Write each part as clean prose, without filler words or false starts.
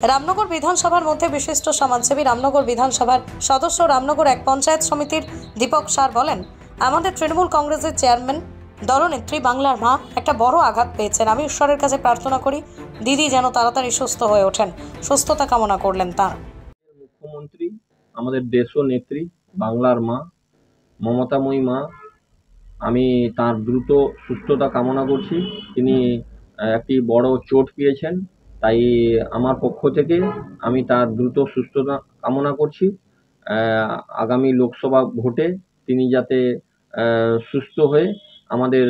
রামনগর বিধানসভার মধ্যে বিশিষ্ট সমাজসেবী রামনগর বিধানসভার সদস্য রামনগর এক পঞ্চায়েত সমিতির দীপক সার বলেন, আমাদের তৃণমূল কংগ্রেসের চেয়ারম্যান দলনেত্রী বাংলার মা একটা বড় আঘাত পেয়েছেন। আমি ঈশ্বরের কাছে প্রার্থনা করি দিদি যেন তাড়াতাড়ি সুস্থ হয়ে ওঠেন। সুস্থতা কামনা করলেন তার। মুখ্যমন্ত্রী, আমাদের দেশ নেত্রী বাংলার মা, মমতাময়ী মা, আমি তার দ্রুত সুস্থতা কামনা করছি। তিনি একটি বড় চোট পেয়েছেন, তাই আমার পক্ষ থেকে আমি তার দ্রুত সুস্থতা কামনা করছি। আগামী লোকসভা ভোটে তিনি যাতে সুস্থ হয়ে আমাদের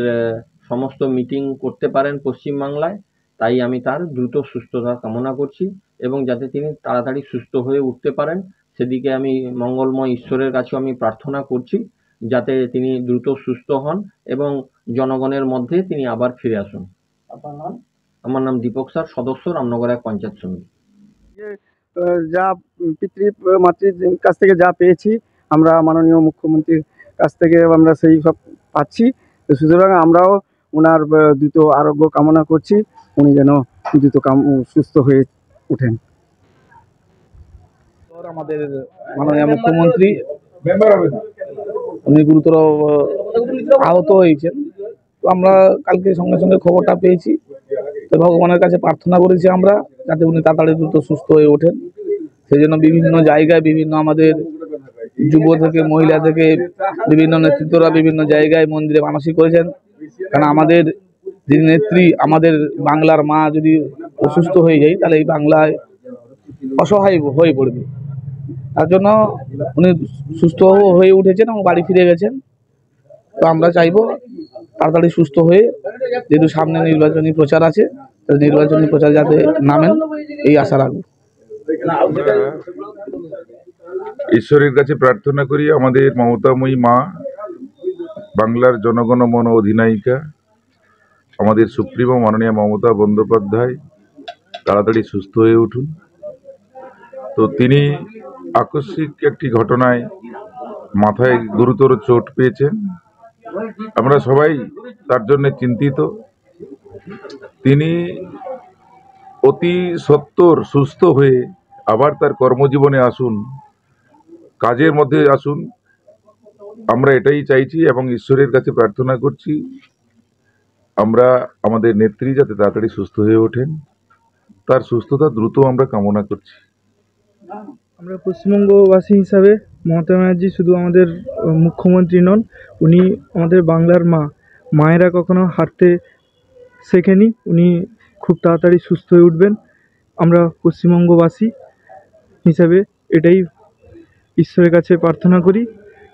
সমস্ত মিটিং করতে পারেন পশ্চিমবাংলায়, তাই আমি তার দ্রুত সুস্থতা কামনা করছি এবং যাতে তিনি তাড়াতাড়ি সুস্থ হয়ে উঠতে পারেন সেদিকে আমি মঙ্গলময় ঈশ্বরের কাছে আমি প্রার্থনা করছি, যাতে তিনি দ্রুত সুস্থ হন এবং জনগণের মধ্যে তিনি আবার ফিরে আসুন। আপনার নাম? আমার নাম দীপক স্যার, সদস্য রামনগর এক পঞ্চায়েত সমিতি। যা পিতৃ মাতৃর কাছ থেকে যা পেয়েছি আমরা মাননীয় মুখ্যমন্ত্রীর কাছ থেকে আমরা সেই সব পাচ্ছি, সুতরাং আমরাও ওনার দ্রুত আরোগ্য কামনা করছি, উনি যেন দ্রুত সুস্থ হয়ে ওঠেন। আমাদের মাননীয় মুখ্যমন্ত্রী উনি গুরুতর আহত হয়েছেন, তো আমরা কালকে সঙ্গে সঙ্গে খবরটা পেয়েছি, তো ভগবানের কাছে প্রার্থনা করেছি আমরা যাতে উনি তাড়াতাড়ি দ্রুত সুস্থ হয়ে ওঠেন। সেই জন্য বিভিন্ন জায়গায় বিভিন্ন আমাদের যুব থেকে মহিলা থেকে বিভিন্ন নেতৃত্বরা বিভিন্ন জায়গায় মন্দিরে মানসিক করেছেন, কারণ আমাদের যিনি নেত্রী আমাদের বাংলার মা যদি অসুস্থ হয়ে যায় তাহলে এই বাংলায় অসহায় হয়ে পড়বে। তার জন্য উনি সুস্থ হয়ে উঠেছেন এবং বাড়ি ফিরে গেছেন। তো আমরা চাইবো তাড়াতাড়ি সুস্থ হয়ে, যেহেতু সামনে নির্বাচনী প্রচার আছে, নির্বাচনী প্রচার যাতে নামেন এই আশা রাখবো। ঈশ্বরের কাছে প্রার্থনা করি আমাদের মমতাময়ী মা, বাংলার জনগণ মন অধিনায়িকা, আমাদের সুপ্রিমো মাননীয় মমতা বন্দ্যোপাধ্যায় তাড়াতাড়ি সুস্থ হয়ে উঠুন। তো তিনি আকস্মিক একটি ঘটনায় মাথায় গুরুতর চোট পেয়েছেন, আমরা সবাই তার জন্য চিন্তিত। তিনি অতি সত্বর সুস্থ হয়ে আবার তার কর্মজীবনে আসুন, কাজের মধ্যে আসুন, আমরা এটাই চাইছি এবং ঈশ্বরের কাছে প্রার্থনা করছি আমরা আমাদের নেত্রী যাতে তাড়াতাড়ি সুস্থ হয়ে ওঠেন, তার সুস্থতা দ্রুত আমরা কামনা করছি। আমরা পশ্চিমবঙ্গবাসী হিসাবে মমতা ব্যানার্জি শুধু আমাদের মুখ্যমন্ত্রী নন, উনি আমাদের বাংলার মা। মায়েরা কখনো হারতে শেখেনি, উনি খুব তাড়াতাড়ি সুস্থ হয়ে উঠবেন। আমরা পশ্চিমবঙ্গবাসী হিসাবে এটাই ঈশ্বরের কাছে প্রার্থনা করি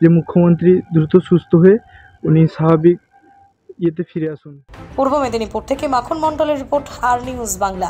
যে মুখ্যমন্ত্রী দ্রুত সুস্থ হয়ে উনি স্বাভাবিক ইয়েতে ফিরে আসুন। পূর্ব মেদিনীপুর থেকে মাখন মণ্ডলের রিপোর্ট, আর নিউজ বাংলা।